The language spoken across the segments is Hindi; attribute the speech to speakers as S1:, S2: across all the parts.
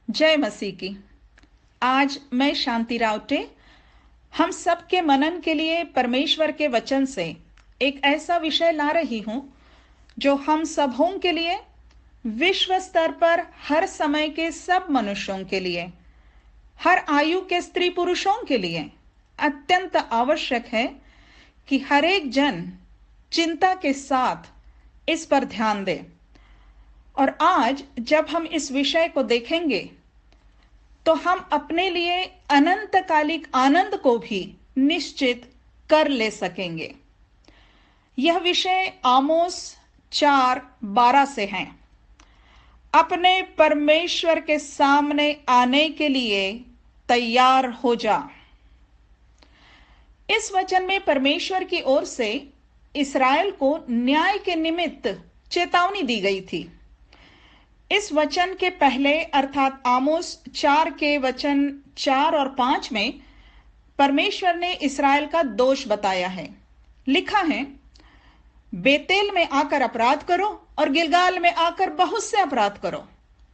S1: जय मसीह की। आज मैं शांति रावटे हम सबके मनन के लिए परमेश्वर के वचन से एक ऐसा विषय ला रही हूं जो हम सबों के लिए, विश्व स्तर पर हर समय के सब मनुष्यों के लिए, हर आयु के स्त्री पुरुषों के लिए अत्यंत आवश्यक है कि हर एक जन चिंता के साथ इस पर ध्यान दे। और आज जब हम इस विषय को देखेंगे तो हम अपने लिए अनंतकालिक आनंद को भी निश्चित कर ले सकेंगे। यह विषय आमोस 4:12 से है। अपने परमेश्वर के सामने आने के लिए तैयार हो जा। इस वचन में परमेश्वर की ओर से इस्राएल को न्याय के निमित्त चेतावनी दी गई थी। इस वचन के पहले अर्थात आमोस 4 के वचन 4 और 5 में परमेश्वर ने इस्राएल का दोष बताया है। लिखा है, बेतेल में आकर अपराध करो और गिलगाल में आकर बहुत से अपराध करो।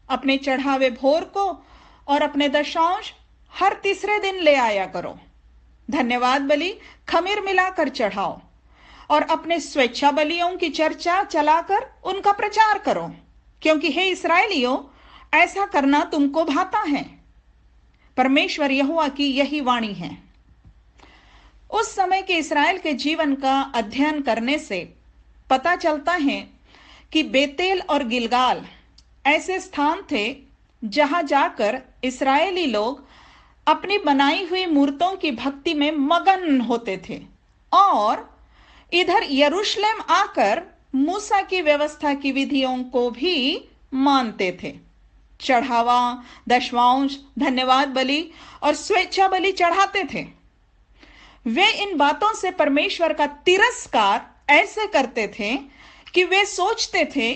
S1: अपने चढ़ावे भोर को और अपने दशांश हर तीसरे दिन ले आया करो। धन्यवाद बलि खमीर मिलाकर चढ़ाओ और अपने स्वेच्छा बलियों की चर्चा चलाकर उनका प्रचार करो, क्योंकि हे इस्राएलियों, ऐसा करना तुमको भाता है। परमेश्वर यहोवा की यही वाणी है। उस समय के इस्राएल के जीवन का अध्ययन करने से पता चलता है कि बेतेल और गिलगाल ऐसे स्थान थे जहां जाकर इस्राएली लोग अपनी बनाई हुई मूर्तों की भक्ति में मगन होते थे और इधर यरूशलेम आकर मूसा की व्यवस्था की विधियों को भी मानते थे। चढ़ावा, दशवांश, धन्यवाद बलि और स्वेच्छा बलि चढ़ाते थे। वे इन बातों से परमेश्वर का तिरस्कार ऐसे करते थे कि वे सोचते थे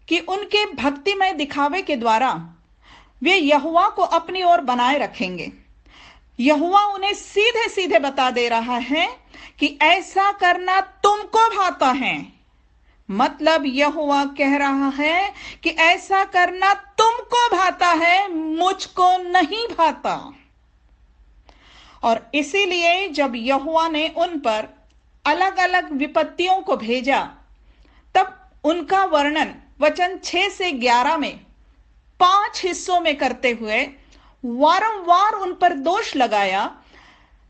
S1: कि उनके भक्तिमय दिखावे के द्वारा वे यहोवा को अपनी ओर बनाए रखेंगे। यहोवा उन्हें सीधे सीधे बता दे रहा है कि ऐसा करना तुमको भाता है। मतलब यहोवा कह रहा है कि ऐसा करना तुमको भाता है, मुझको नहीं भाता। और इसीलिए जब यहोवा ने उन पर अलग अलग विपत्तियों को भेजा, तब उनका वर्णन वचन 6 से 11 में 5 हिस्सों में करते हुए वारंवार उन पर दोष लगाया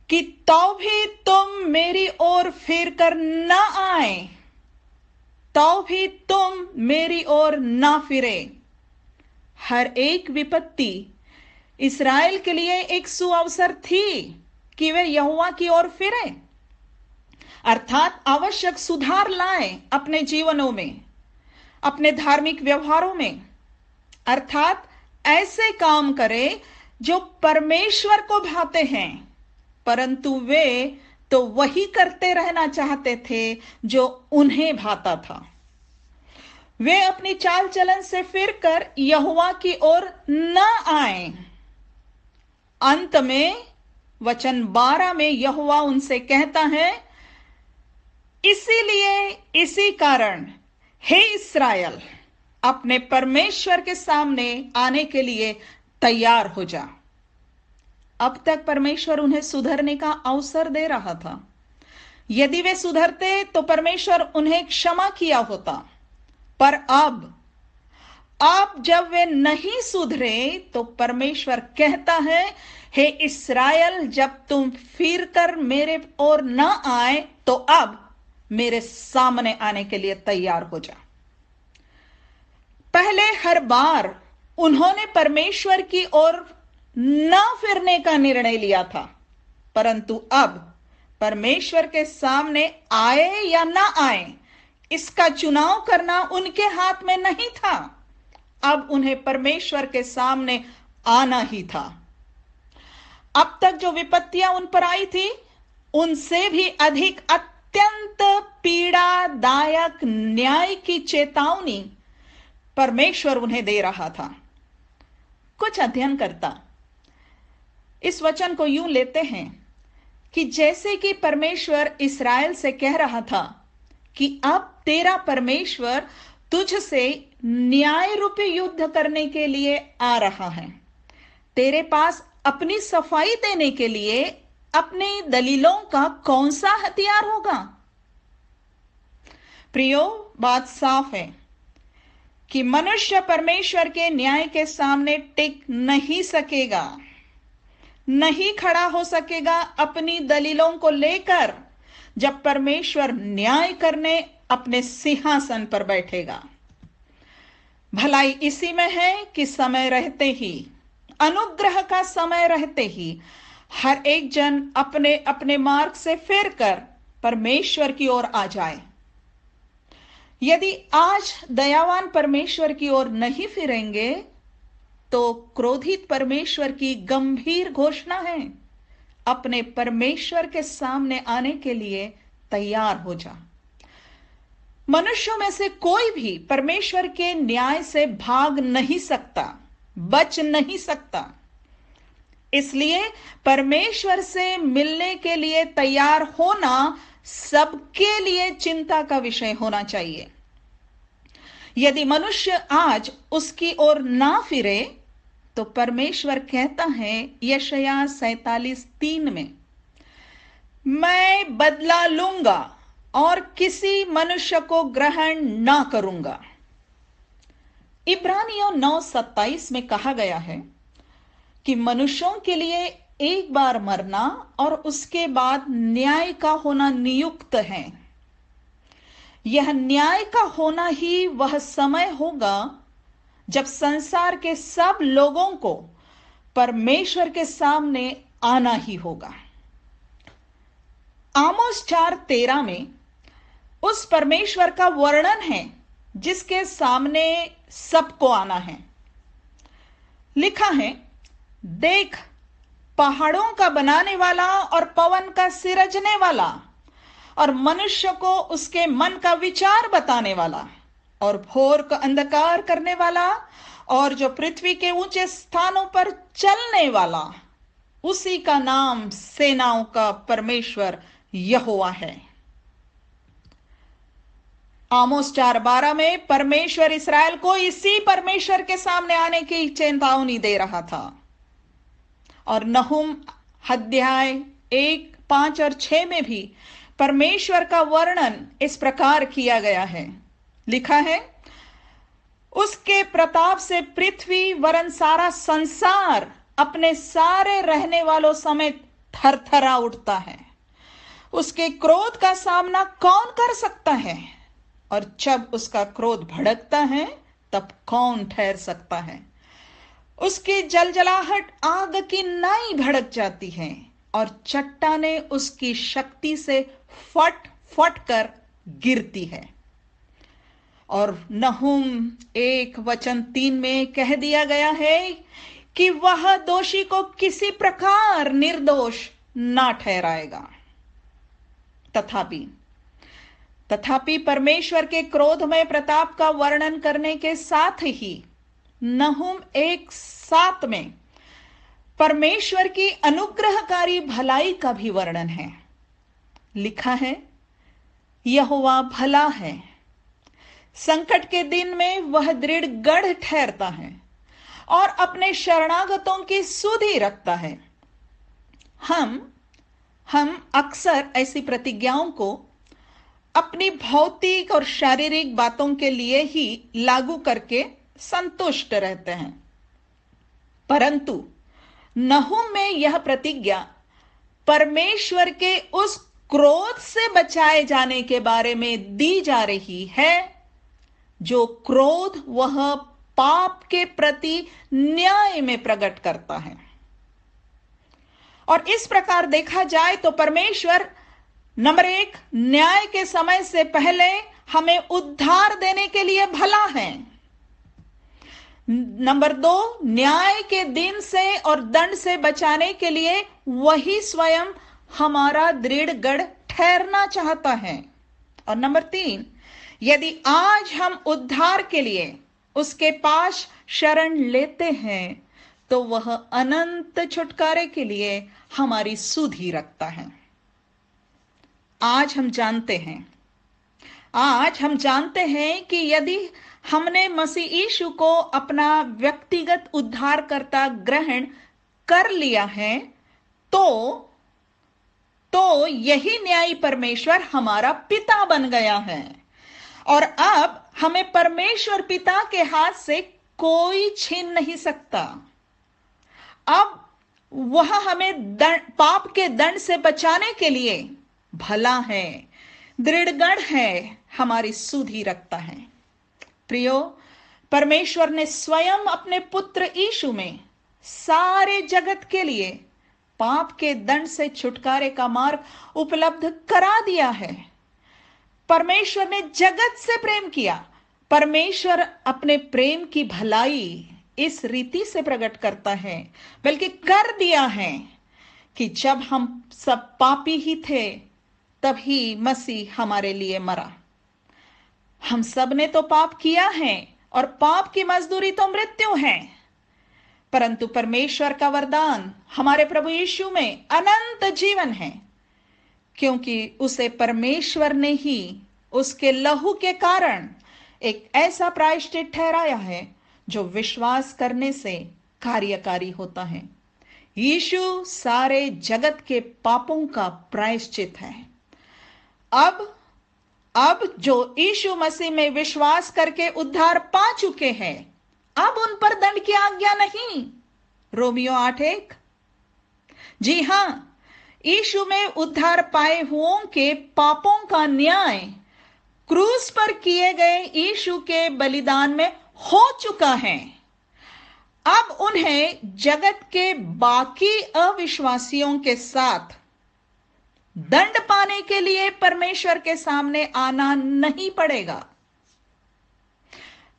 S1: कि तो भी तुम मेरी ओर फिर कर न आए, तो भी तुम मेरी ओर ना फिरे। हर एक विपत्ति इस्राएल के लिए एक सुअवसर थी कि वे यहोवा की ओर फिरे, अर्थात आवश्यक सुधार लाएं अपने जीवनों में, अपने धार्मिक व्यवहारों में, अर्थात ऐसे काम करें जो परमेश्वर को भाते हैं। परंतु वे तो वही करते रहना चाहते थे जो उन्हें भाता था। वे अपनी चाल चलन से फिरकर यहोवा की ओर न आए। अंत में वचन 12 में यहोवा उनसे कहता है, इसीलिए इसी कारण हे इस्राएल, अपने परमेश्वर के सामने आने के लिए तैयार हो जा। अब तक परमेश्वर उन्हें सुधरने का अवसर दे रहा था। यदि वे सुधरते तो परमेश्वर उन्हें क्षमा किया होता, पर अब जब वे नहीं सुधरे तो परमेश्वर कहता है, हे इस्राएल, जब तुम फिर कर मेरे ओर न आए तो अब मेरे सामने आने के लिए तैयार हो जा। पहले हर बार उन्होंने परमेश्वर की ओर न फिरने का निर्णय लिया था, परंतु अब परमेश्वर के सामने आए या ना आए, इसका चुनाव करना उनके हाथ में नहीं था। अब उन्हें परमेश्वर के सामने आना ही था। अब तक जो विपत्तियां उन पर आई थी, उनसे भी अधिक अत्यंत पीड़ादायक न्याय की चेतावनी परमेश्वर उन्हें दे रहा था। कुछ अध्ययन करता इस वचन को यूं लेते हैं कि जैसे कि परमेश्वर इस्राएल से कह रहा था कि अब तेरा परमेश्वर तुझसे न्याय रूपी युद्ध करने के लिए आ रहा है, तेरे पास अपनी सफाई देने के लिए अपनी दलीलों का कौन सा हथियार होगा? प्रियो, बात साफ है कि मनुष्य परमेश्वर के न्याय के सामने टिक नहीं सकेगा, नहीं खड़ा हो सकेगा अपनी दलीलों को लेकर, जब परमेश्वर न्याय करने अपने सिंहासन पर बैठेगा। भलाई इसी में है कि समय रहते ही, अनुग्रह का समय रहते ही हर एक जन अपने अपने मार्ग से फिरकर परमेश्वर की ओर आ जाए। यदि आज दयावान परमेश्वर की ओर नहीं फिरेंगे तो क्रोधित परमेश्वर की गंभीर घोषणा है, अपने परमेश्वर के सामने आने के लिए तैयार हो जा। मनुष्यों में से कोई भी परमेश्वर के न्याय से भाग नहीं सकता, बच नहीं सकता। इसलिए परमेश्वर से मिलने के लिए तैयार होना सबके लिए चिंता का विषय होना चाहिए। यदि मनुष्य आज उसकी ओर ना फिरे तो परमेश्वर कहता है यशायाह 47:3 में, मैं बदला लूंगा और किसी मनुष्य को ग्रहण ना करूंगा। इब्रानियों 9:27 में कहा गया है कि मनुष्यों के लिए एक बार मरना और उसके बाद न्याय का होना नियुक्त है। यह न्याय का होना ही वह समय होगा जब संसार के सब लोगों को परमेश्वर के सामने आना ही होगा। आमोस 4:13 में उस परमेश्वर का वर्णन है जिसके सामने सबको आना है। लिखा है, देख, पहाड़ों का बनाने वाला और पवन का सिरजने वाला और मनुष्य को उसके मन का विचार बताने वाला और भोर को अंधकार करने वाला और जो पृथ्वी के ऊंचे स्थानों पर चलने वाला, उसी का नाम सेनाओं का परमेश्वर यहोवा है। आमोस 4:12 में परमेश्वर इस्राएल को इसी परमेश्वर के सामने आने की चेतावनी दे रहा था। और नहुम अध्याय 1, 5 और 6 में भी परमेश्वर का वर्णन इस प्रकार किया गया है। लिखा है, उसके प्रताप से पृथ्वी वरन सारा संसार अपने सारे रहने वालों समेत थरथरा उठता है। उसके क्रोध का सामना कौन कर सकता है? और जब उसका क्रोध भड़कता है तब कौन ठहर सकता है? उसकी जलजलाहट आग की नाई भड़क जाती है और चट्टानें उसकी शक्ति से फट फट कर गिरती है। और नहुम 1:3 में कह दिया गया है कि वह दोषी को किसी प्रकार निर्दोष ना ठहराएगा। तथापि परमेश्वर के क्रोधमय प्रताप का वर्णन करने के साथ ही नहुम 1:7 में परमेश्वर की अनुग्रहकारी भलाई का भी वर्णन है। लिखा है, यहोवा भला है, संकट के दिन में वह दृढ़ गढ़ ठहरता है और अपने शरणागतों की सुधि रखता है। हम अक्सर ऐसी प्रतिज्ञाओं को अपनी भौतिक और शारीरिक बातों के लिए ही लागू करके संतुष्ट रहते हैं, परंतु नहुम में यह प्रतिज्ञा परमेश्वर के उस क्रोध से बचाए जाने के बारे में दी जा रही है जो क्रोध वह पाप के प्रति न्याय में प्रकट करता है। और इस प्रकार देखा जाए तो परमेश्वर नंबर 1 न्याय के समय से पहले हमें उद्धार देने के लिए भला है। नंबर 2 न्याय के दिन से और दंड से बचाने के लिए वही स्वयं हमारा दृढ़ गढ़ ठहरना चाहता है। और नंबर 3 यदि आज हम उद्धार के लिए उसके पास शरण लेते हैं तो वह अनंत छुटकारे के लिए हमारी सुधि रखता है। आज हम जानते हैं कि यदि हमने मसीह यीशु को अपना व्यक्तिगत उद्धारकर्ता ग्रहण कर लिया है, तो यही न्यायी परमेश्वर हमारा पिता बन गया है। और अब हमें परमेश्वर पिता के हाथ से कोई छीन नहीं सकता। अब वह हमें पाप के दंड से बचाने के लिए भला है, दृढ़गढ़ है, हमारी सुधि रखता है। प्रियो, परमेश्वर ने स्वयं अपने पुत्र यीशु में सारे जगत के लिए पाप के दंड से छुटकारे का मार्ग उपलब्ध करा दिया है। परमेश्वर ने जगत से प्रेम किया। परमेश्वर अपने प्रेम की भलाई इस रीति से प्रकट करता है, बल्कि कर दिया है, कि जब हम सब पापी ही थे तभी मसीह हमारे लिए मरा। हम सब ने तो पाप किया है और पाप की मजदूरी तो मृत्यु है, परंतु परमेश्वर का वरदान हमारे प्रभु यीशु में अनंत जीवन है, क्योंकि उसे परमेश्वर ने ही उसके लहू के कारण एक ऐसा प्रायश्चित ठहराया है जो विश्वास करने से कार्यकारी होता है। यीशु सारे जगत के पापों का प्रायश्चित है। अब जो यीशु मसीह में विश्वास करके उद्धार पा चुके हैं, अब उन पर दंड की आज्ञा नहीं। रोमियो 8:1। जी हां, यीशु में उद्धार पाए हुओं के पापों का न्याय क्रूस पर किए गए यीशु के बलिदान में हो चुका है। अब उन्हें जगत के बाकी अविश्वासियों के साथ दंड पाने के लिए परमेश्वर के सामने आना नहीं पड़ेगा।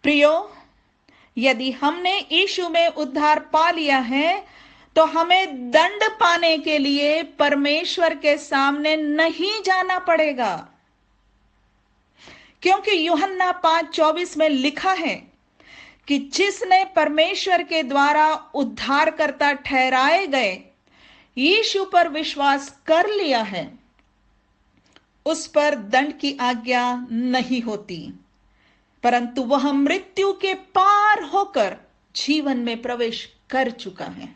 S1: प्रियो, यदि हमने यीशु में उद्धार पा लिया है, तो हमें दंड पाने के लिए परमेश्वर के सामने नहीं जाना पड़ेगा, क्योंकि यूहन्ना 5:24 में लिखा है कि जिसने परमेश्वर के द्वारा उद्धारकर्ता ठहराए गए यीशु पर विश्वास कर लिया है, उस पर दंड की आज्ञा नहीं होती, परंतु वह मृत्यु के पार होकर जीवन में प्रवेश कर चुका है।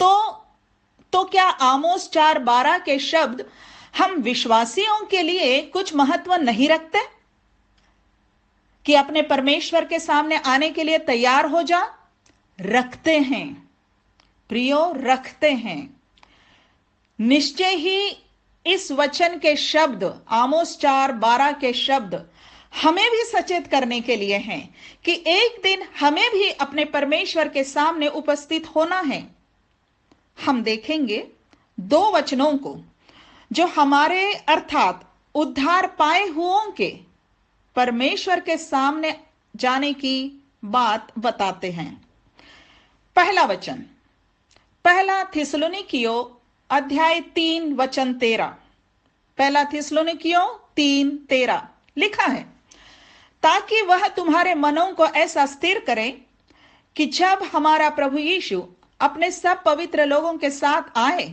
S1: तो क्या आमोस 4:12 के शब्द हम विश्वासियों के लिए कुछ महत्व नहीं रखते कि अपने परमेश्वर के सामने आने के लिए तैयार हो जा? रखते हैं प्रियो, रखते हैं। निश्चय ही इस वचन के शब्द, आमोस 4:12 के शब्द हमें भी सचेत करने के लिए हैं कि एक दिन हमें भी अपने परमेश्वर के सामने उपस्थित होना है। हम देखेंगे 2 वचनों को जो हमारे अर्थात उद्धार पाए हुओं के परमेश्वर के सामने जाने की बात बताते हैं। पहला वचन, 1 थिस्सलुनीकियों अध्याय 3 वचन 13। 1 थिस्सलुनीकियों 3:13 लिखा है, ताकि वह तुम्हारे मनों को ऐसा स्थिर करे कि जब हमारा प्रभु यीशु अपने सब पवित्र लोगों के साथ आए,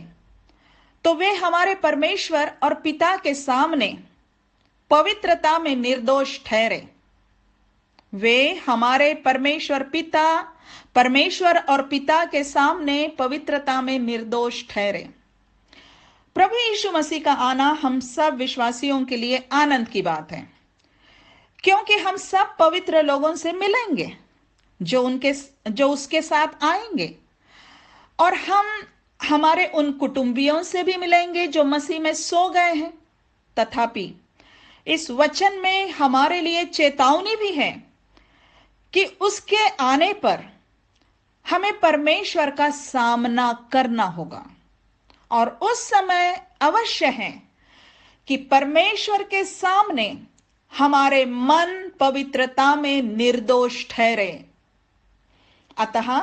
S1: तो वे हमारे परमेश्वर और पिता के सामने पवित्रता में निर्दोष ठहरे। वे हमारे परमेश्वर और पिता के सामने पवित्रता में निर्दोष ठहरे। प्रभु यीशु मसीह का आना हम सब विश्वासियों के लिए आनंद की बात है, क्योंकि हम सब पवित्र लोगों से मिलेंगे जो उसके साथ आएंगे, और हम हमारे उन कुटुंबियों से भी मिलेंगे जो मसीह में सो गए हैं। तथापि इस वचन में हमारे लिए चेतावनी भी है कि उसके आने पर हमें परमेश्वर का सामना करना होगा, और उस समय अवश्य है कि परमेश्वर के सामने हमारे मन पवित्रता में निर्दोष ठहरे। अतः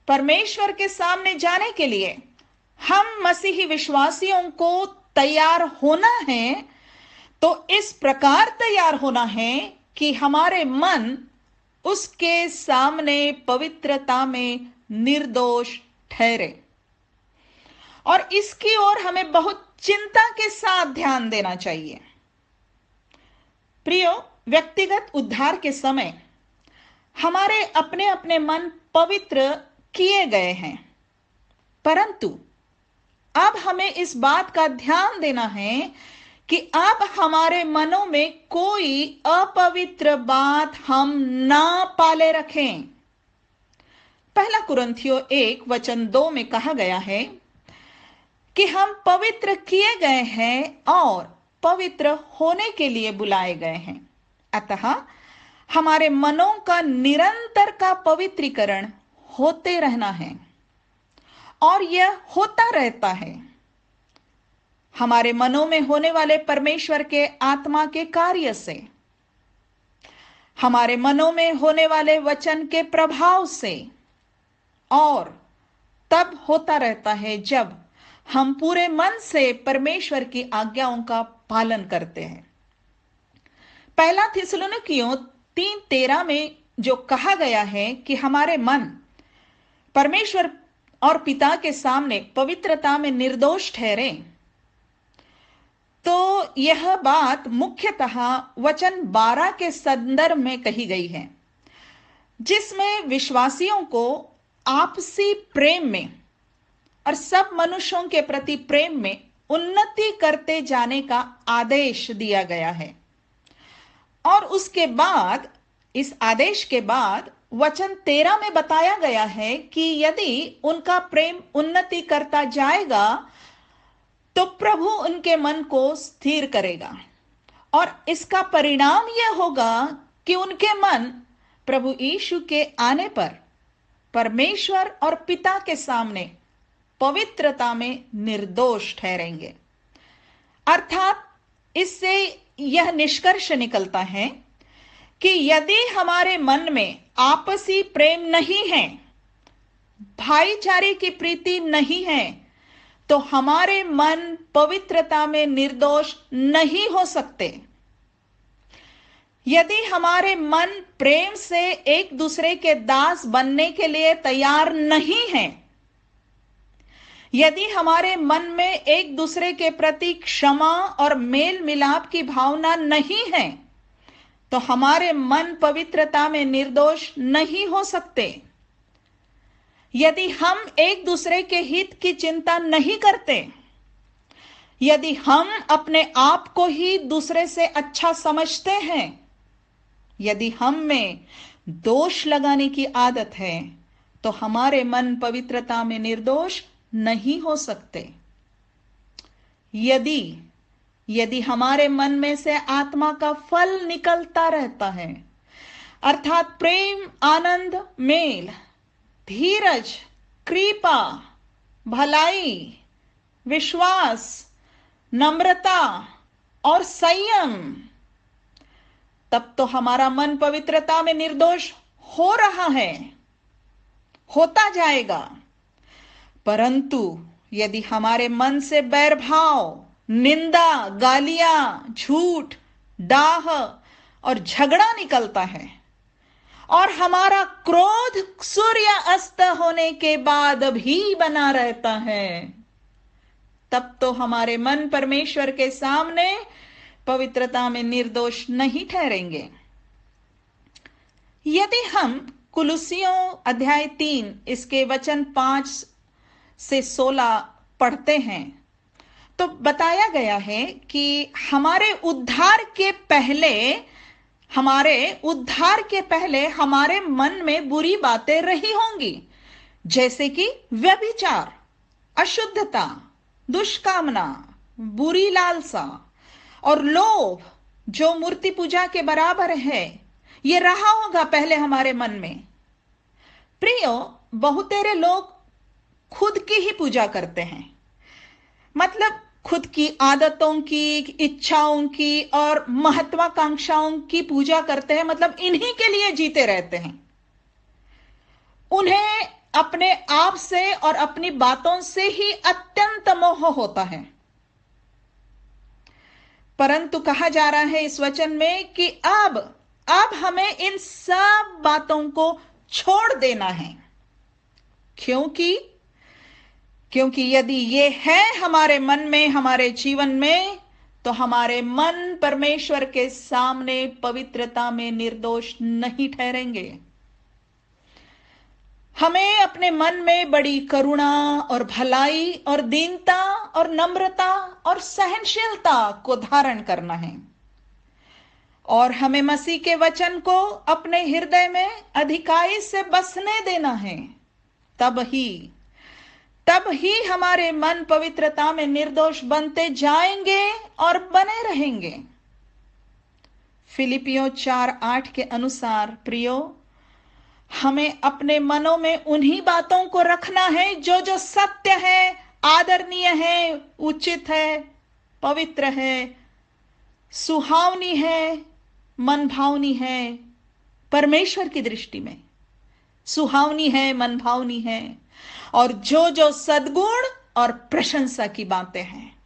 S1: परमेश्वर के सामने जाने के लिए हम मसीही विश्वासियों को तैयार होना है, तो इस प्रकार तैयार होना है कि हमारे मन उसके सामने पवित्रता में निर्दोष ठहरे। और इसकी ओर हमें बहुत चिंता के साथ ध्यान देना चाहिए। प्रियो, व्यक्तिगत उद्धार के समय हमारे अपने अपने मन पवित्र किए गए हैं। परंतु अब हमें इस बात का ध्यान देना है कि अब हमारे मनों में कोई अपवित्र बात हम ना पाले रखें। पहला कुरिन्थियों 1:2 में कहा गया है कि हम पवित्र किए गए हैं और पवित्र होने के लिए बुलाए गए हैं। अतः हमारे मनों का निरंतर का पवित्रीकरण होते रहना है और यह होता रहता है। हमारे मनों में होने वाले परमेश्वर के आत्मा के कार्य से, हमारे मनों में होने वाले वचन के प्रभाव से, और तब होता रहता है जब हम पूरे मन से परमेश्वर की आज्ञाओं का पालन करते हैं। पहला थिस्सलुनीकियों 3:13 में जो कहा गया है कि हमारे मन परमेश्वर और पिता के सामने पवित्रता में निर्दोष ठहरे, तो यह बात मुख्यतः वचन 12 के संदर्भ में कही गई है, जिसमें विश्वासियों को आपसी प्रेम में और सब मनुष्यों के प्रति प्रेम में उन्नति करते जाने का आदेश दिया गया है। और उसके बाद, इस आदेश के बाद वचन 13 में बताया गया है कि यदि उनका प्रेम उन्नति करता जाएगा तो प्रभु उनके मन को स्थिर करेगा, और इसका परिणाम यह होगा कि उनके मन प्रभु यीशु के आने पर परमेश्वर और पिता के सामने पवित्रता में निर्दोष ठहरेंगे। अर्थात इससे यह निष्कर्ष निकलता है कि यदि हमारे मन में आपसी प्रेम नहीं है, भाईचारे की प्रीति नहीं है, तो हमारे मन पवित्रता में निर्दोष नहीं हो सकते। यदि हमारे मन प्रेम से एक दूसरे के दास बनने के लिए तैयार नहीं है, यदि हमारे मन में एक दूसरे के प्रति क्षमा और मेल मिलाप की भावना नहीं है, तो हमारे मन पवित्रता में निर्दोष नहीं हो सकते। यदि हम एक दूसरे के हित की चिंता नहीं करते, यदि हम अपने आप को ही दूसरे से अच्छा समझते हैं, यदि हम में दोष लगाने की आदत है, तो हमारे मन पवित्रता में निर्दोष नहीं हो सकते। यदि हमारे मन में से आत्मा का फल निकलता रहता है, अर्थात प्रेम, आनंद, मेल, धीरज, कृपा, भलाई, विश्वास, नम्रता और संयम, तब तो हमारा मन पवित्रता में निर्दोष हो रहा है, होता जाएगा। परंतु यदि हमारे मन से बैर भाव, निंदा, गालियां, झूठ, डाह और झगड़ा निकलता है, और हमारा क्रोध सूर्य अस्त होने के बाद भी बना रहता है, तब तो हमारे मन परमेश्वर के सामने पवित्रता में निर्दोष नहीं ठहरेंगे। यदि हम कुलुसियों अध्याय 3 इसके वचन 5 से 16 पढ़ते हैं, तो बताया गया है कि हमारे उद्धार के पहले हमारे मन में बुरी बातें रही होंगी, जैसे कि व्यभिचार, अशुद्धता, दुष्कामना, बुरी लालसा और लोभ, जो मूर्ति पूजा के बराबर है, यह रहा होगा पहले हमारे मन में। प्रियो, बहुतेरे लोग खुद की ही पूजा करते हैं, मतलब खुद की आदतों की, इच्छाओं की और महत्वाकांक्षाओं की पूजा करते हैं, मतलब इन्हीं के लिए जीते रहते हैं। उन्हें अपने आप से और अपनी बातों से ही अत्यंत मोह होता है। परंतु कहा जा रहा है इस वचन में कि अब हमें इन सब बातों को छोड़ देना है, क्योंकि यदि ये है हमारे मन में, हमारे जीवन में, तो हमारे मन परमेश्वर के सामने पवित्रता में निर्दोष नहीं ठहरेंगे। हमें अपने मन में बड़ी करुणा और भलाई और दीनता और नम्रता और सहनशीलता को धारण करना है, और हमें मसीह के वचन को अपने हृदय में अधिकाई से बसने देना है। तब ही हमारे मन पवित्रता में निर्दोष बनते जाएंगे और बने रहेंगे। फिलिपियों 4:8 के अनुसार प्रियो, हमें अपने मनों में उन्हीं बातों को रखना है जो जो सत्य है, आदरणीय है, उचित है, पवित्र है, सुहावनी है, मनभावनी है। परमेश्वर की दृष्टि में सुहावनी है, मनभावनी है, और जो जो सद्गुण और प्रशंसा की बातें हैं।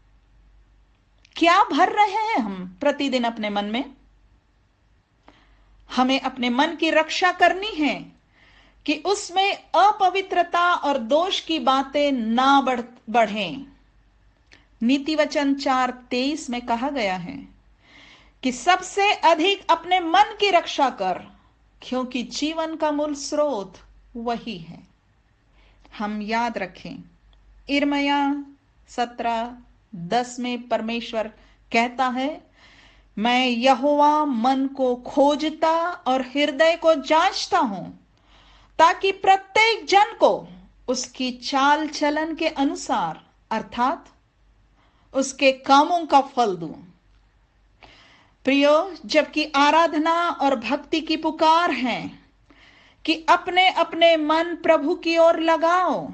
S1: क्या भर रहे हैं हम प्रतिदिन अपने मन में? हमें अपने मन की रक्षा करनी है कि उसमें अपवित्रता और दोष की बातें ना बढ़ें। नीति वचन 4:23 में कहा गया है कि सबसे अधिक अपने मन की रक्षा कर, क्योंकि जीवन का मूल स्रोत वही है। हम याद रखें, यिर्मयाह 17:10 में परमेश्वर कहता है, मैं यहोवा मन को खोजता और हृदय को जांचता हूं, ताकि प्रत्येक जन को उसकी चाल चलन के अनुसार अर्थात उसके कामों का फल दूं। प्रियो, जबकि आराधना और भक्ति की पुकार है कि अपने अपने मन प्रभु की ओर लगाओ,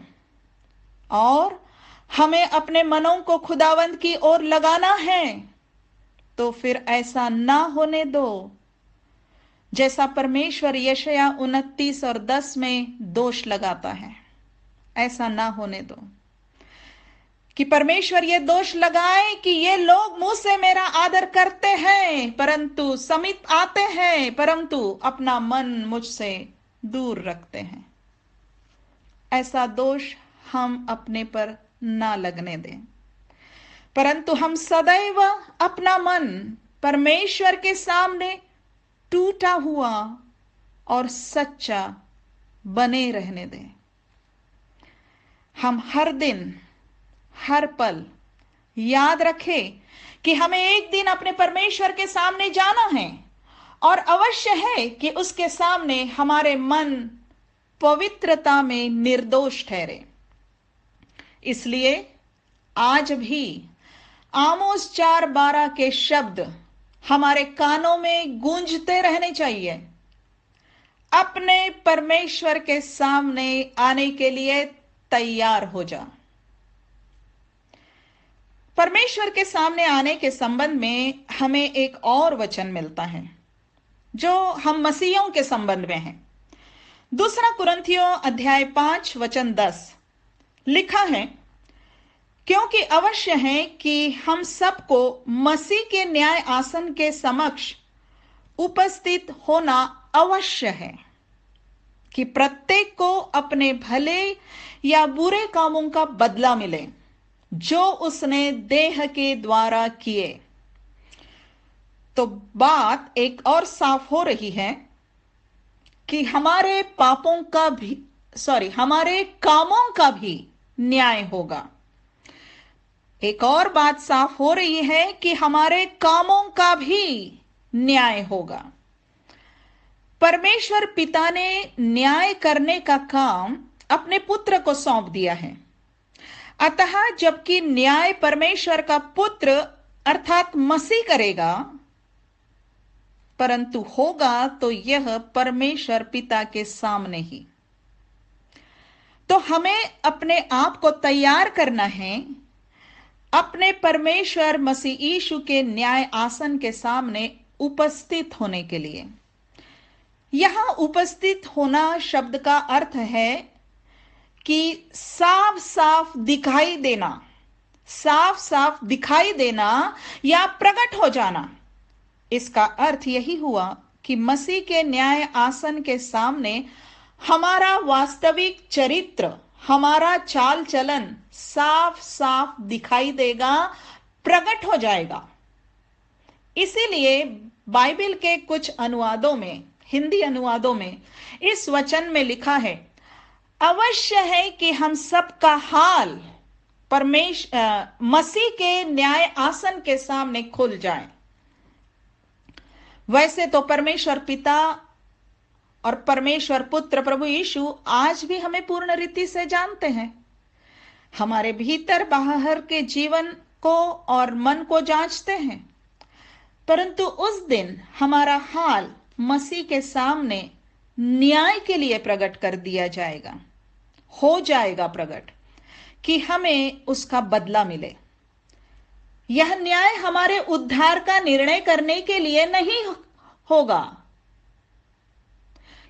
S1: और हमें अपने मनों को खुदावंद की ओर लगाना है, तो फिर ऐसा ना होने दो जैसा परमेश्वर यशायाह 29:10 में दोष लगाता है। ऐसा ना होने दो कि परमेश्वर ये दोष लगाए कि ये लोग मुंह से मेरा आदर करते हैं, परंतु समीप आते हैं, परंतु अपना मन मुझसे दूर रखते हैं। ऐसा दोष हम अपने पर ना लगने दें, परंतु हम सदैव अपना मन परमेश्वर के सामने टूटा हुआ और सच्चा बने रहने दें। हम हर दिन हर पल याद रखें कि हमें एक दिन अपने परमेश्वर के सामने जाना है, और अवश्य है कि उसके सामने हमारे मन पवित्रता में निर्दोष ठहरे। इसलिए आज भी आमोस 4:12 के शब्द हमारे कानों में गूंजते रहने चाहिए। अपने परमेश्वर के सामने आने के लिए तैयार हो जा। परमेश्वर के सामने आने के संबंध में हमें एक और वचन मिलता है जो हम मसीहियों के संबंध में है। 2 कुरिन्थियों अध्याय 5 वचन 10 लिखा है, क्योंकि अवश्य है कि हम सबको मसीह के न्याय आसन के समक्ष उपस्थित होना अवश्य है, कि प्रत्येक को अपने भले या बुरे कामों का बदला मिले जो उसने देह के द्वारा किए। तो बात एक और साफ हो रही है कि हमारे कामों का भी न्याय होगा। एक और बात साफ हो रही है कि हमारे कामों का भी न्याय होगा। परमेश्वर पिता ने न्याय करने का काम अपने पुत्र को सौंप दिया है। अतः जबकि न्याय परमेश्वर का पुत्र अर्थात मसीह करेगा, परंतु होगा तो यह परमेश्वर पिता के सामने ही। तो हमें अपने आप को तैयार करना है अपने परमेश्वर मसीह यीशु के न्याय आसन के सामने उपस्थित होने के लिए। यहां उपस्थित होना शब्द का अर्थ है कि साफ साफ दिखाई देना या प्रकट हो जाना। इसका अर्थ यही हुआ कि मसीह के न्याय आसन के सामने हमारा वास्तविक चरित्र, हमारा चाल चलन साफ साफ दिखाई देगा, प्रकट हो जाएगा। इसीलिए बाइबल के कुछ अनुवादों में, हिंदी अनुवादों में इस वचन में लिखा है, अवश्य है कि हम सबका हाल मसीह के न्याय आसन के सामने खुल जाए। वैसे तो परमेश्वर पिता और परमेश्वर पुत्र प्रभु यीशु आज भी हमें पूर्ण रीति से जानते हैं, हमारे भीतर बाहर के जीवन को और मन को जांचते हैं। परंतु उस दिन हमारा हाल मसीह के सामने न्याय के लिए प्रकट कर दिया जाएगा, हो जाएगा प्रकट, कि हमें उसका बदला मिले। यह न्याय हमारे उद्धार का निर्णय करने के लिए नहीं होगा,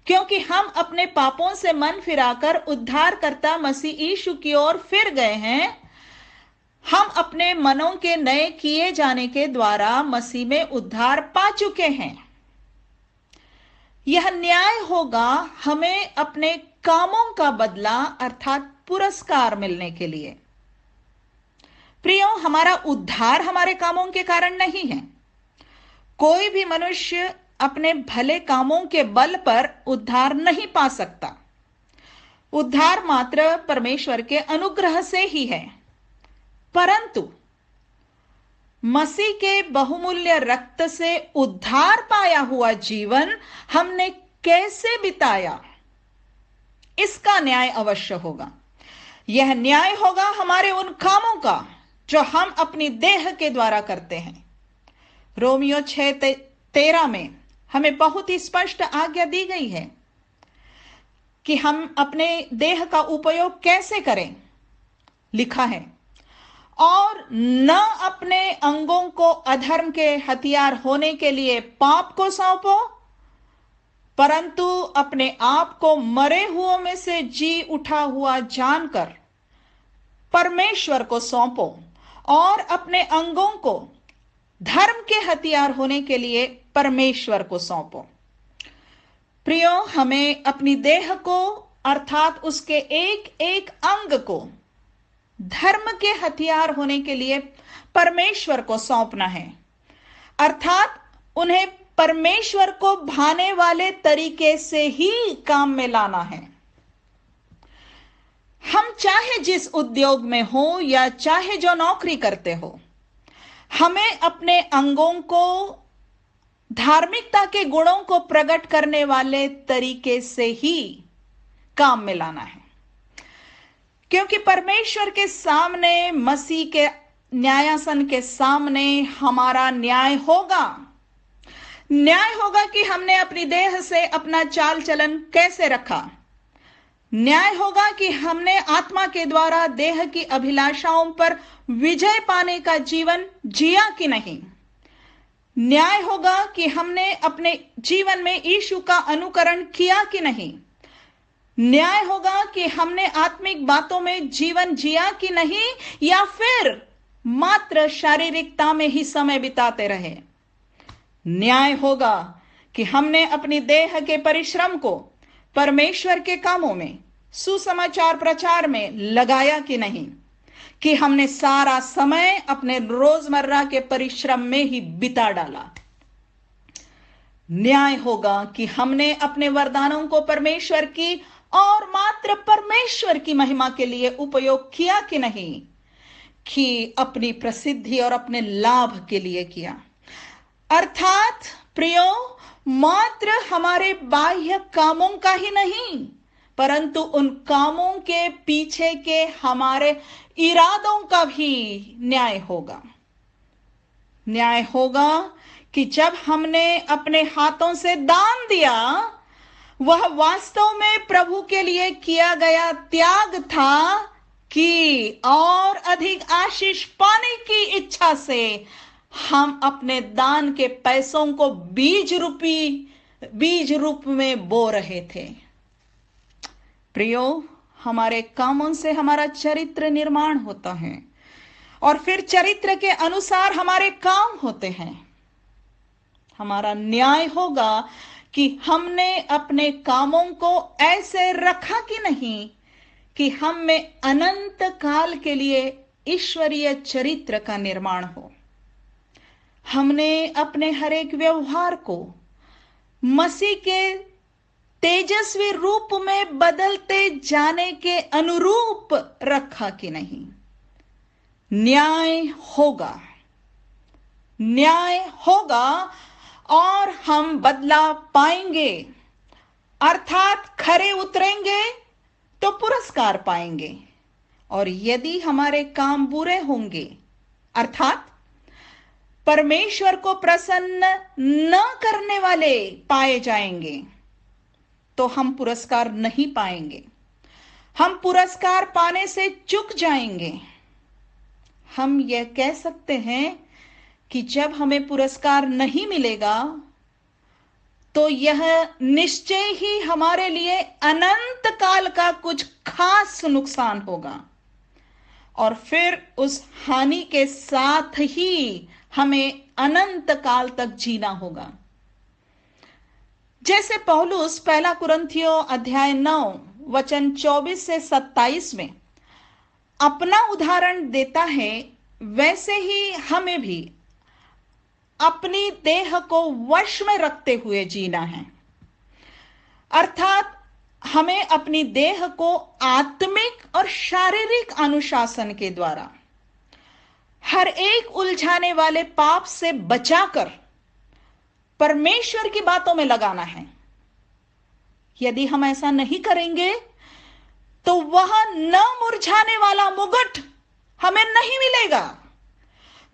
S1: क्योंकि हम अपने पापों से मन फिराकर उद्धारकर्ता मसीह यीशु की ओर फिर गए हैं। हम अपने मनों के नए किए जाने के द्वारा मसीह में उद्धार पा चुके हैं। यह न्याय होगा हमें अपने कामों का बदला अर्थात पुरस्कार मिलने के लिए। प्रियो, हमारा उद्धार हमारे कामों के कारण नहीं है। कोई भी मनुष्य अपने भले कामों के बल पर उद्धार नहीं पा सकता। उद्धार मात्र परमेश्वर के अनुग्रह से ही है। परंतु मसीह के बहुमूल्य रक्त से उद्धार पाया हुआ जीवन हमने कैसे बिताया, इसका न्याय अवश्य होगा। यह न्याय होगा हमारे उन कामों का जो हम अपनी देह के द्वारा करते हैं। रोमियो 6:13 में हमें बहुत ही स्पष्ट आज्ञा दी गई है कि हम अपने देह का उपयोग कैसे करें। लिखा है, और न अपने अंगों को अधर्म के हथियार होने के लिए पाप को सौंपो, परंतु अपने आप को मरे हुओं में से जी उठा हुआ जानकर परमेश्वर को सौंपो, और अपने अंगों को धर्म के हथियार होने के लिए परमेश्वर को सौंपो। प्रियो, हमें अपनी देह को अर्थात उसके एक एक अंग को धर्म के हथियार होने के लिए परमेश्वर को सौंपना है, अर्थात उन्हें परमेश्वर को भाने वाले तरीके से ही काम में लाना है। हम चाहे जिस उद्योग में हो या चाहे जो नौकरी करते हो, हमें अपने अंगों को धार्मिकता के गुणों को प्रकट करने वाले तरीके से ही काम में लाना है, क्योंकि परमेश्वर के सामने, मसीह के न्यायासन के सामने हमारा न्याय होगा। न्याय होगा कि हमने अपनी देह से अपना चाल चलन कैसे रखा। न्याय होगा कि हमने आत्मा के द्वारा देह की अभिलाषाओं पर विजय पाने का जीवन जिया कि नहीं। न्याय होगा कि हमने अपने जीवन में यीशु का अनुकरण किया कि नहीं। न्याय होगा कि हमने आत्मिक बातों में जीवन जिया कि नहीं, या फिर मात्र शारीरिकता में ही समय बिताते रहे। न्याय होगा कि हमने अपनी देह के परिश्रम को परमेश्वर के कामों में, सुसमाचार प्रचार में लगाया कि नहीं, कि हमने सारा समय अपने रोजमर्रा के परिश्रम में ही बिता डाला। न्याय होगा कि हमने अपने वरदानों को परमेश्वर की और मात्र परमेश्वर की महिमा के लिए उपयोग किया कि नहीं, कि अपनी प्रसिद्धि और अपने लाभ के लिए किया। अर्थात प्रियो, मात्र हमारे बाह्य कामों का ही नहीं, परंतु उन कामों के पीछे के हमारे इरादों का भी न्याय होगा। न्याय होगा कि जब हमने अपने हाथों से दान दिया, वह वास्तव में प्रभु के लिए किया गया त्याग था, कि और अधिक आशीष पाने की इच्छा से हम अपने दान के पैसों को बीज रूप में बो रहे थे। प्रियो, हमारे कामों से हमारा चरित्र निर्माण होता है, और फिर चरित्र के अनुसार हमारे काम होते हैं। हमारा न्याय होगा कि हमने अपने कामों को ऐसे रखा कि नहीं कि हम में अनंत काल के लिए ईश्वरीय चरित्र का निर्माण हो। हमने अपने हर एक व्यवहार को मसीह के तेजस्वी रूप में बदलते जाने के अनुरूप रखा कि नहीं। न्याय होगा, न्याय होगा और हम बदला पाएंगे, अर्थात खरे उतरेंगे तो पुरस्कार पाएंगे। और यदि हमारे काम बुरे होंगे, अर्थात परमेश्वर को प्रसन्न न करने वाले पाए जाएंगे, तो हम पुरस्कार नहीं पाएंगे। हम पुरस्कार पाने से चूक जाएंगे। हम यह कह सकते हैं कि जब हमें पुरस्कार नहीं मिलेगा तो यह निश्चय ही हमारे लिए अनंत काल का कुछ खास नुकसान होगा, और फिर उस हानि के साथ ही हमें अनंत काल तक जीना होगा। जैसे पौलुस पहला कुरिन्थियों अध्याय 9 वचन 24 से 27 में अपना उदाहरण देता है, वैसे ही हमें भी अपनी देह को वश में रखते हुए जीना है। अर्थात हमें अपनी देह को आत्मिक और शारीरिक अनुशासन के द्वारा हर एक उलझाने वाले पाप से बचाकर परमेश्वर की बातों में लगाना है। यदि हम ऐसा नहीं करेंगे तो वह न मुरझाने वाला मुकुट हमें नहीं मिलेगा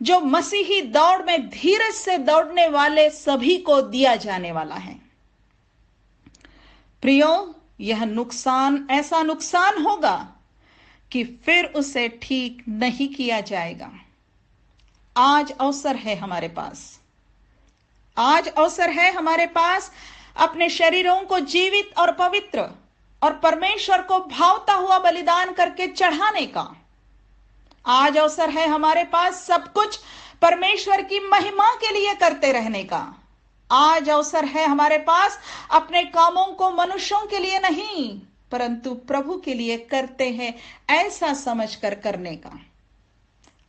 S1: जो मसीही दौड़ में धीरज से दौड़ने वाले सभी को दिया जाने वाला है। प्रियो, यह नुकसान ऐसा नुकसान होगा कि फिर उसे ठीक नहीं किया जाएगा। आज अवसर है हमारे पास, आज अवसर है हमारे पास अपने शरीरों को जीवित और पवित्र और परमेश्वर को भावता हुआ बलिदान करके चढ़ाने का। आज अवसर है हमारे पास सब कुछ परमेश्वर की महिमा के लिए करते रहने का। आज अवसर है हमारे पास अपने कामों को मनुष्यों के लिए नहीं परंतु प्रभु के लिए करते हैं ऐसा समझकर करने का।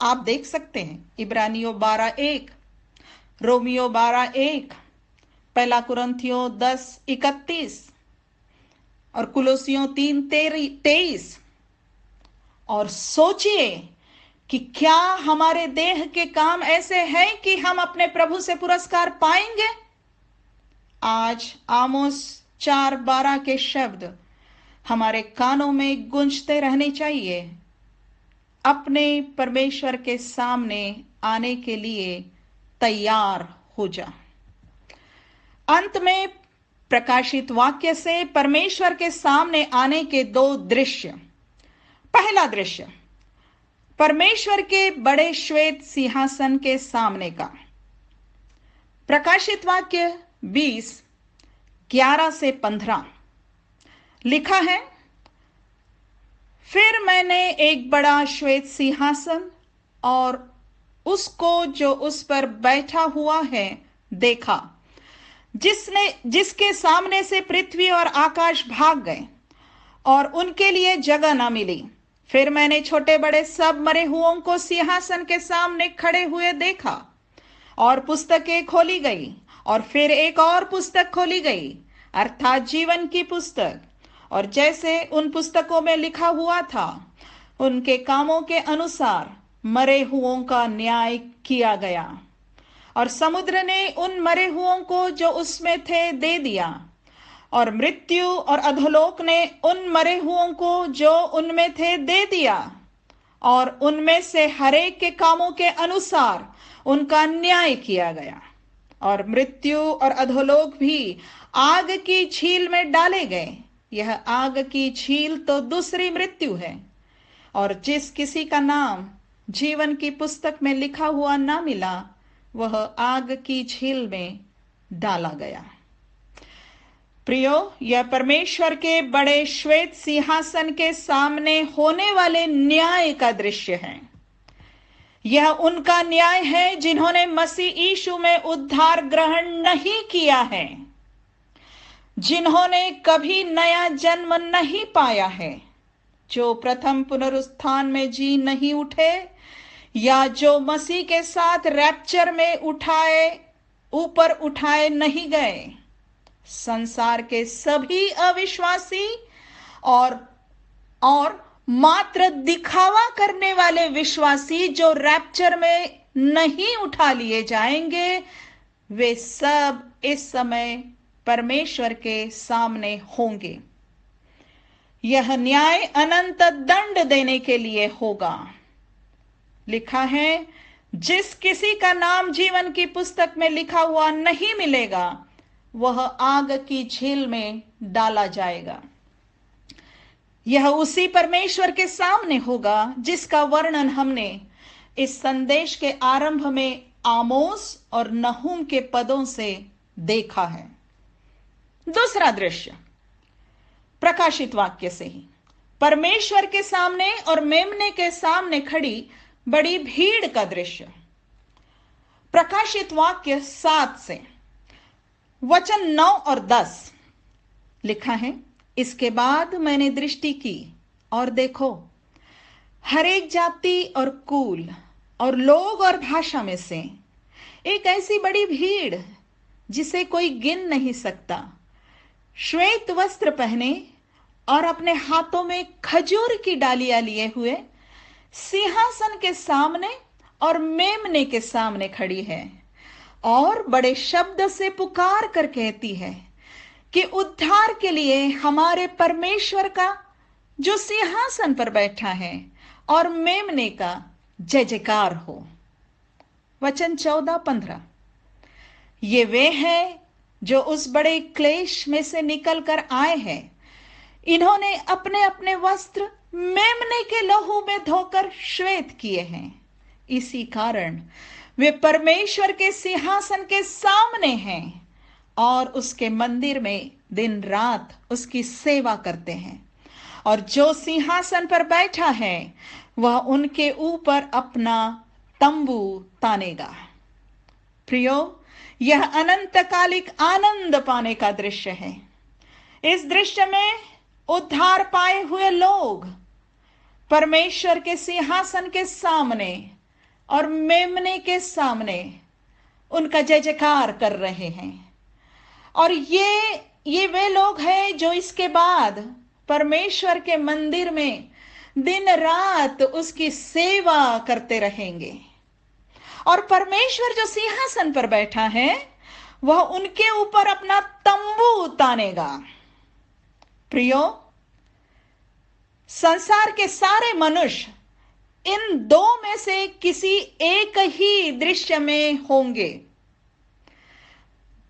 S1: आप देख सकते हैं इब्रानियों 12:1, रोमियो 12:1, पहला कुरिन्थियों 10:31 और कुलोसियों 3:23। और सोचिए कि क्या हमारे देह के काम ऐसे हैं कि हम अपने प्रभु से पुरस्कार पाएंगे। आज आमोस 4:12 के शब्द हमारे कानों में गूंजते रहने चाहिए। अपने परमेश्वर के सामने आने के लिए तैयार हो जा। अंत में प्रकाशित वाक्य से परमेश्वर के सामने आने के 2 दृश्य। पहला दृश्य परमेश्वर के बड़े श्वेत सिंहासन के सामने का। प्रकाशित वाक्य 20:11 से 15 लिखा है, फिर मैंने एक बड़ा श्वेत सिंहासन और उसको जो उस पर बैठा हुआ है देखा, जिसके सामने से पृथ्वी और आकाश भाग गए और उनके लिए जगह ना मिली। फिर मैंने छोटे बड़े सब मरे हुओं को सिंहासन के सामने खड़े हुए देखा और पुस्तकें खोली गई और फिर एक और पुस्तक खोली गई, अर्थात जीवन की पुस्तक। और जैसे उन पुस्तकों में लिखा हुआ था उनके कामों के अनुसार मरे हुओं का न्याय किया गया। और समुद्र ने उन मरे हुओं को जो उसमें थे दे दिया, और मृत्यु और अधोलोक ने उन मरे हुओं को जो उनमें थे दे दिया, और उनमें से हरेक के कामों के अनुसार उनका न्याय किया गया। और मृत्यु और अधोलोक भी आग की झील में डाले गए। यह आग की झील तो दूसरी मृत्यु है। और जिस किसी का नाम जीवन की पुस्तक में लिखा हुआ ना मिला, वह आग की झील में डाला गया। प्रियो, यह परमेश्वर के बड़े श्वेत सिंहासन के सामने होने वाले न्याय का दृश्य है। यह उनका न्याय है जिन्होंने मसीह यीशु में उद्धार ग्रहण नहीं किया है, जिन्होंने कभी नया जन्म नहीं पाया है, जो प्रथम पुनरुत्थान में जी नहीं उठे, या जो मसीह के साथ रैप्चर में ऊपर उठाए नहीं गए। संसार के सभी अविश्वासी और मात्र दिखावा करने वाले विश्वासी जो रैप्चर में नहीं उठा लिए जाएंगे, वे सब इस समय परमेश्वर के सामने होंगे। यह न्याय अनंत दंड देने के लिए होगा। लिखा है, जिस किसी का नाम जीवन की पुस्तक में लिखा हुआ नहीं मिलेगा, वह आग की झील में डाला जाएगा। यह उसी परमेश्वर के सामने होगा जिसका वर्णन हमने इस संदेश के आरंभ में आमोस और नहूम के पदों से देखा है। दूसरा दृश्य प्रकाशित वाक्य से ही परमेश्वर के सामने और मेमने के सामने खड़ी बड़ी भीड़ का दृश्य। प्रकाशित वाक्य 7 से वचन 9 और 10 लिखा है, इसके बाद मैंने दृष्टि की और देखो, हर एक जाति और कुल और लोग और भाषा में से एक ऐसी बड़ी भीड़ जिसे कोई गिन नहीं सकता, श्वेत वस्त्र पहने और अपने हाथों में खजूर की डालियां लिए हुए सिंहासन के सामने और मेमने के सामने खड़ी है और बड़े शब्द से पुकार कर कहती है कि उद्धार के लिए हमारे परमेश्वर का जो सिंहासन पर बैठा है और मेमने का जय जयकार हो। वचन 14-15, ये वे हैं जो उस बड़े क्लेश में से निकल कर आए हैं। इन्होंने अपने अपने वस्त्र मेमने के लहू में धोकर श्वेत किए हैं। इसी कारण वे परमेश्वर के सिंहासन के सामने हैं और उसके मंदिर में दिन रात उसकी सेवा करते हैं। और जो सिंहासन पर बैठा है वह उनके ऊपर अपना तंबू तानेगा। प्रियो, यह अनंतकालिक आनंद पाने का दृश्य है। इस दृश्य में उद्धार पाए हुए लोग परमेश्वर के सिंहासन के सामने और मेमने के सामने उनका जय जयकार कर रहे हैं। और ये वे लोग हैं जो इसके बाद परमेश्वर के मंदिर में दिन रात उसकी सेवा करते रहेंगे। और परमेश्वर जो सिंहासन पर बैठा है वह उनके ऊपर अपना तंबू तानेगा। प्रियो, संसार के सारे मनुष्य इन दो में से किसी एक ही दृश्य में होंगे।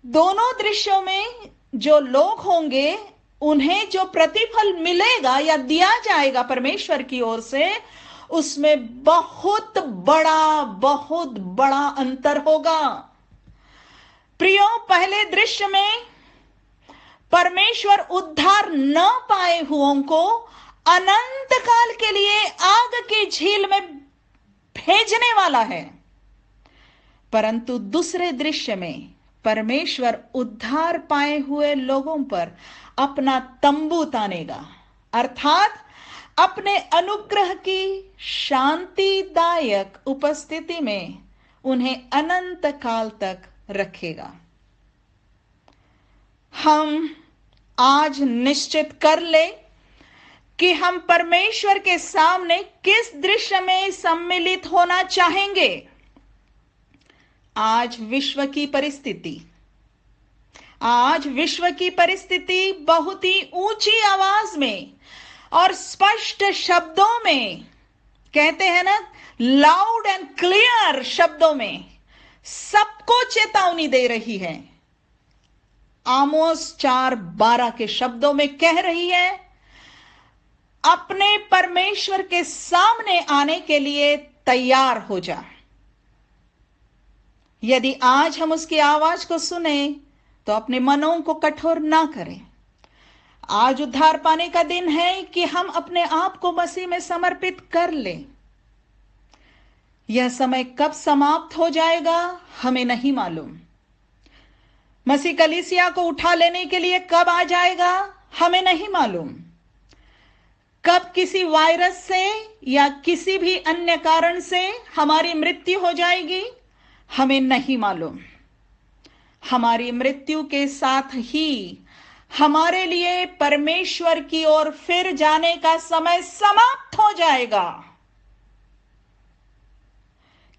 S1: दोनों दृश्यों में जो लोग होंगे उन्हें जो प्रतिफल मिलेगा या दिया जाएगा परमेश्वर की ओर से, उसमें बहुत बड़ा अंतर होगा। प्रियो, पहले दृश्य में परमेश्वर उद्धार न पाए हुओं को अनंत काल के लिए आग की झील में भेजने वाला है, परंतु दूसरे दृश्य में परमेश्वर उद्धार पाए हुए लोगों पर अपना तंबू तानेगा, अर्थात अपने अनुग्रह की शांतिदायक उपस्थिति में उन्हें अनंत काल तक रखेगा। हम आज निश्चित कर ले कि हम परमेश्वर के सामने किस दृश्य में सम्मिलित होना चाहेंगे। आज विश्व की परिस्थिति बहुत ही ऊंची आवाज में और स्पष्ट शब्दों में, कहते हैं ना, लाउड एंड क्लियर शब्दों में सबको चेतावनी दे रही है। आमोस 4:12 के शब्दों में कह रही है, अपने परमेश्वर के सामने आने के लिए तैयार हो जा। यदि आज हम उसकी आवाज को सुने तो अपने मनों को कठोर ना करें। आज उद्धार पाने का दिन है कि हम अपने आप को मसीह में समर्पित कर लें। यह समय कब समाप्त हो जाएगा हमें नहीं मालूम। मसीह कलीसिया को उठा लेने के लिए कब आ जाएगा हमें नहीं मालूम। कब किसी वायरस से या किसी भी अन्य कारण से हमारी मृत्यु हो जाएगी हमें नहीं मालूम। हमारी मृत्यु के साथ ही हमारे लिए परमेश्वर की ओर फिर जाने का समय समाप्त हो जाएगा।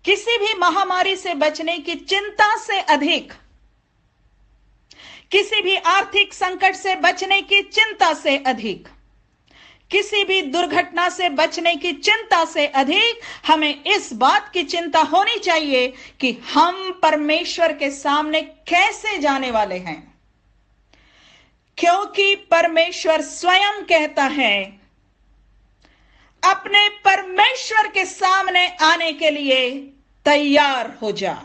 S1: किसी भी महामारी से बचने की चिंता से अधिक, किसी भी आर्थिक संकट से बचने की चिंता से अधिक, किसी भी दुर्घटना से बचने की चिंता से अधिक हमें इस बात की चिंता होनी चाहिए कि हम परमेश्वर के सामने कैसे जाने वाले हैं, क्योंकि परमेश्वर स्वयं कहता है, अपने परमेश्वर के सामने आने के लिए तैयार हो जा।